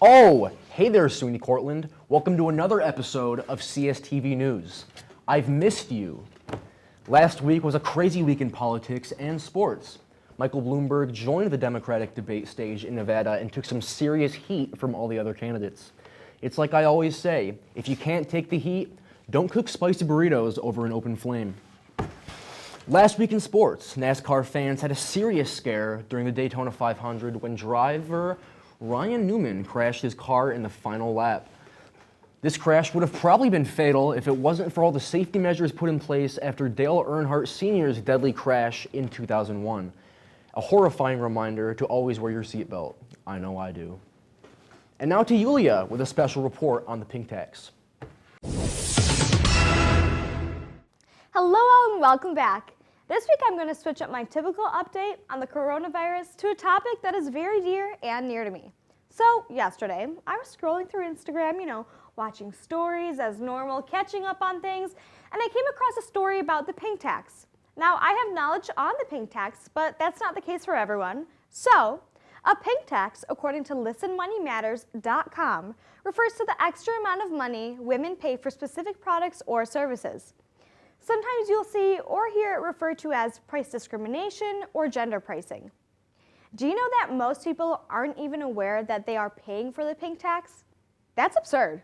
Oh, hey there, SUNY Cortland. Welcome to another episode of CSTV News. I've missed you. Last week was a crazy week in politics and sports. Michael Bloomberg joined the Democratic debate stage in Nevada and took some serious heat from all the other candidates. It's like I always say, if you can't take the heat, don't cook spicy burritos over an open flame. Last week in sports, NASCAR fans had a serious scare during the Daytona 500 when driver Ryan Newman crashed his car in the final lap. This crash would have probably been fatal if it wasn't for all the safety measures put in place after Dale Earnhardt Sr.'s deadly crash in 2001. A horrifying reminder to always wear your seatbelt. I know I do. And now to Yulia with a special report on the pink tax. Hello all and welcome back. This week I'm going to switch up my typical update on the coronavirus to a topic that is very dear and near to me. So yesterday I was scrolling through Instagram, watching stories as normal, catching up on things, and I came across a story about the pink tax. Now I have knowledge on the pink tax, but that's not the case for everyone. So a pink tax, according to listenmoneymatters.com, refers to the extra amount of money women pay for specific products or services. Sometimes you'll see or hear it referred to as price discrimination or gender pricing. Do you know that most people aren't even aware that they are paying for the pink tax? That's absurd.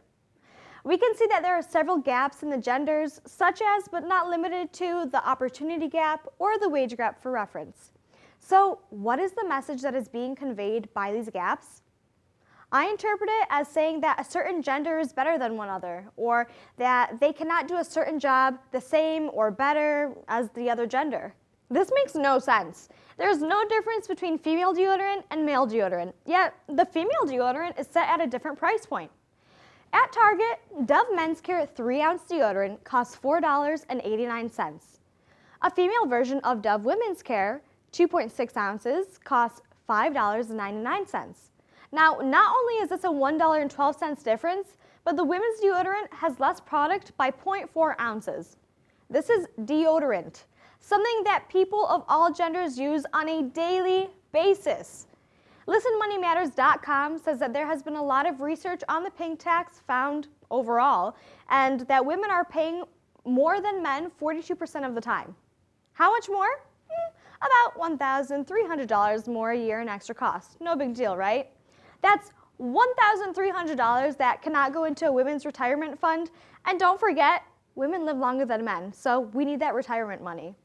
We can see that there are several gaps in the genders, such as, but not limited to, the opportunity gap or the wage gap for reference. So what is the message that is being conveyed by these gaps? I interpret it as saying that a certain gender is better than one other, or that they cannot do a certain job the same or better as the other gender. This makes no sense. There's no difference between female deodorant and male deodorant, yet the female deodorant is set at a different price point. At Target, Dove Men's Care 3-ounce deodorant costs $4.89. A female version of Dove Women's Care, 2.6 ounces, costs $5.99. Now, not only is this a $1.12 difference, but the women's deodorant has less product by 0.4 ounces. This is deodorant, something that people of all genders use on a daily basis. ListenMoneyMatters.com says that there has been a lot of research on the pink tax found overall, and that women are paying more than men 42% of the time. How much more? About $1,300 more a year in extra cost. No big deal, right? That's $1,300 that cannot go into a women's retirement fund. And don't forget, women live longer than men, so we need that retirement money.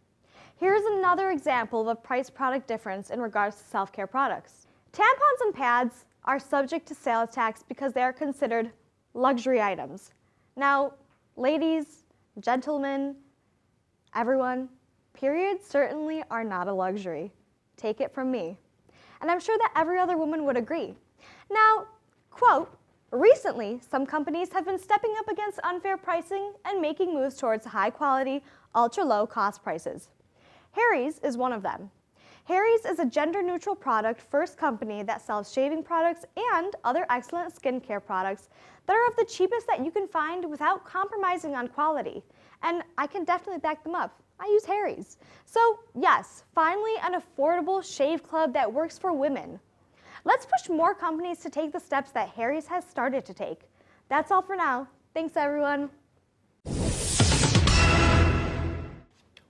Here's another example of a price-product difference in regards to self-care products. Tampons and pads are subject to sales tax because they are considered luxury items. Now, ladies, gentlemen, everyone, periods certainly are not a luxury. Take it from me. And I'm sure that every other woman would agree. Now, quote, recently, some companies have been stepping up against unfair pricing and making moves towards high-quality, ultra-low cost prices. Harry's is one of them. Harry's is a gender-neutral product-first company that sells shaving products and other excellent skincare products that are of the cheapest that you can find without compromising on quality. And I can definitely back them up. I use Harry's. So yes, finally an affordable shave club that works for women. Let's push more companies to take the steps that Harry's has started to take. That's all for now. Thanks, everyone.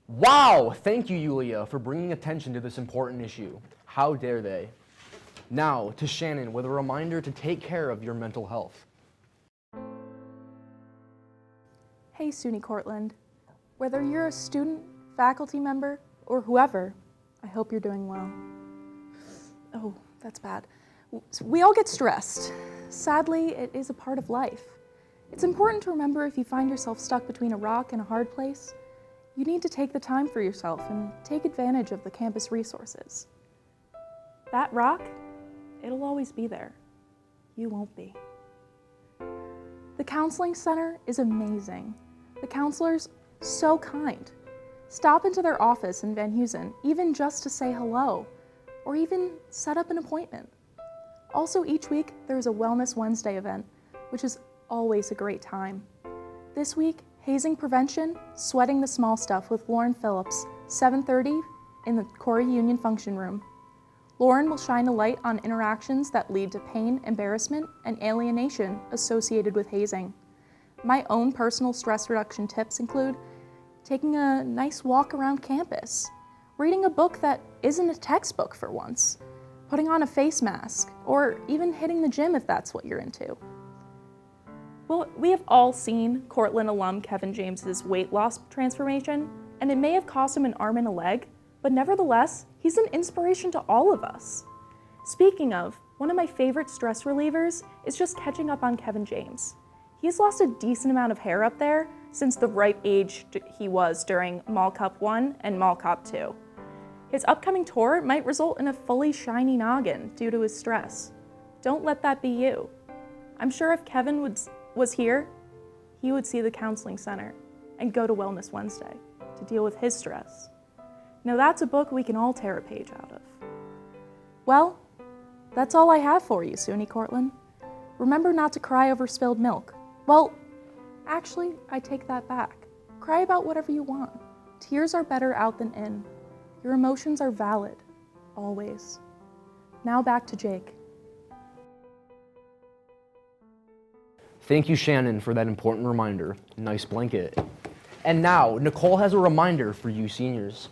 Wow, thank you, Yulia, for bringing attention to this important issue. How dare they? Now to Shannon with a reminder to take care of your mental health. Hey, SUNY Cortland. Whether you're a student, faculty member, or whoever, I hope you're doing well. Oh, that's bad. We all get stressed. Sadly, it is a part of life. It's important to remember if you find yourself stuck between a rock and a hard place, you need to take the time for yourself and take advantage of the campus resources. That rock, it'll always be there. You won't be. The Counseling Center is amazing. The counselors, so kind. Stop into their office in Van Heusen, even just to say hello, or even set up an appointment. Also, each week, there's a Wellness Wednesday event, which is always a great time. This week, hazing prevention, sweating the small stuff with Lauren Phillips, 7:30 in the Corey Union Function Room. Lauren will shine a light on interactions that lead to pain, embarrassment, and alienation associated with hazing. My own personal stress reduction tips include taking a nice walk around campus, reading a book that isn't a textbook for once, putting on a face mask, or even hitting the gym if that's what you're into. Well, we have all seen Cortland alum Kevin James's weight loss transformation, and it may have cost him an arm and a leg, but nevertheless, he's an inspiration to all of us. Speaking of, one of my favorite stress relievers is just catching up on Kevin James. He's lost a decent amount of hair up there since the ripe age he was during Mall Cup 1 and Mall Cup 2. His upcoming tour might result in a fully shiny noggin due to his stress. Don't let that be you. I'm sure if Kevin was here, he would see the counseling center and go to Wellness Wednesday to deal with his stress. Now that's a book we can all tear a page out of. Well, that's all I have for you, SUNY Cortland. Remember not to cry over spilled milk. Well, actually, I take that back. Cry about whatever you want. Tears are better out than in. Your emotions are valid, always. Now back to Jake. Thank you, Shannon, for that important reminder. Nice blanket. And now, Nicole has a reminder for you seniors.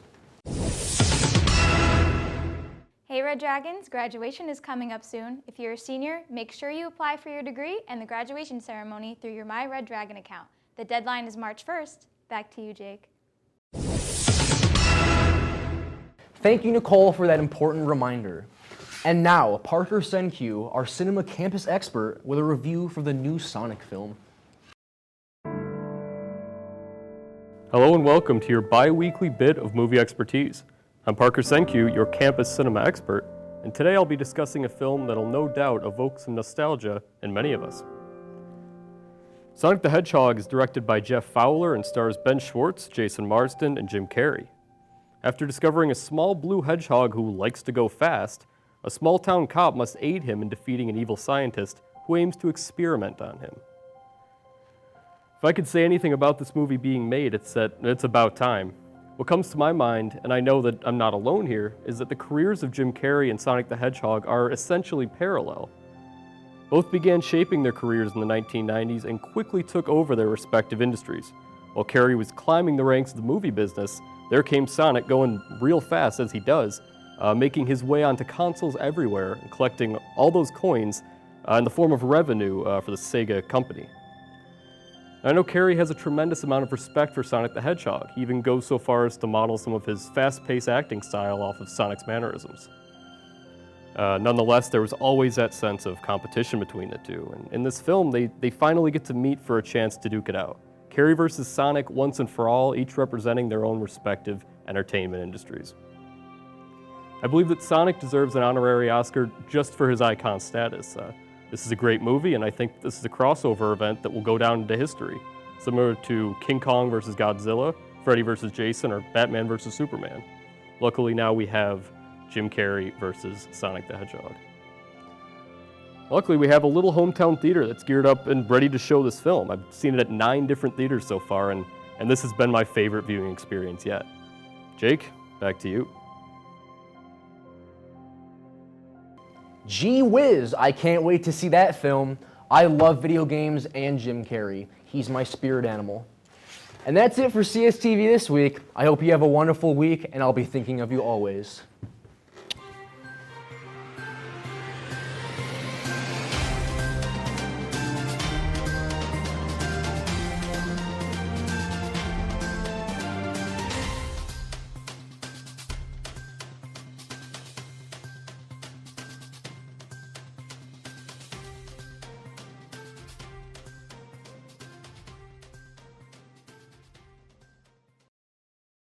Hey Red Dragons, graduation is coming up soon. If you're a senior, make sure you apply for your degree and the graduation ceremony through your My Red Dragon account. The deadline is March 1st. Back to you, Jake. Thank you, Nicole, for that important reminder. And now, Parker Senku, our cinema campus expert, with a review for the new Sonic film. Hello and welcome to your bi-weekly bit of movie expertise. I'm Parker Senku, your campus cinema expert, and today I'll be discussing a film that'll no doubt evoke some nostalgia in many of us. Sonic the Hedgehog is directed by Jeff Fowler and stars Ben Schwartz, Jason Marsden, and Jim Carrey. After discovering a small blue hedgehog who likes to go fast, a small-town cop must aid him in defeating an evil scientist who aims to experiment on him. If I could say anything about this movie being made, it's that it's about time. What comes to my mind, and I know that I'm not alone here, is that the careers of Jim Carrey and Sonic the Hedgehog are essentially parallel. Both began shaping their careers in the 1990s and quickly took over their respective industries. While Carrey was climbing the ranks of the movie business, there came Sonic going real fast as he does, making his way onto consoles everywhere and collecting all those coins in the form of revenue for the Sega company. I know Carrey has a tremendous amount of respect for Sonic the Hedgehog. He even goes so far as to model some of his fast-paced acting style off of Sonic's mannerisms. Nonetheless, there was always that sense of competition between the two, and in this film, they finally get to meet for a chance to duke it out. Carrey versus Sonic once and for all, each representing their own respective entertainment industries. I believe that Sonic deserves an honorary Oscar just for his icon status. This is a great movie, and I think this is a crossover event that will go down into history, similar to King Kong versus Godzilla, Freddy versus Jason, or Batman versus Superman. Luckily now we have Jim Carrey versus Sonic the Hedgehog. Luckily we have a little hometown theater that's geared up and ready to show this film. I've seen it at 9 different theaters so far, and this has been my favorite viewing experience yet. Jake, back to you. Gee whiz, I can't wait to see that film. I love video games and Jim Carrey. He's my spirit animal. And that's it for CSTV this week. I hope you have a wonderful week, and I'll be thinking of you always.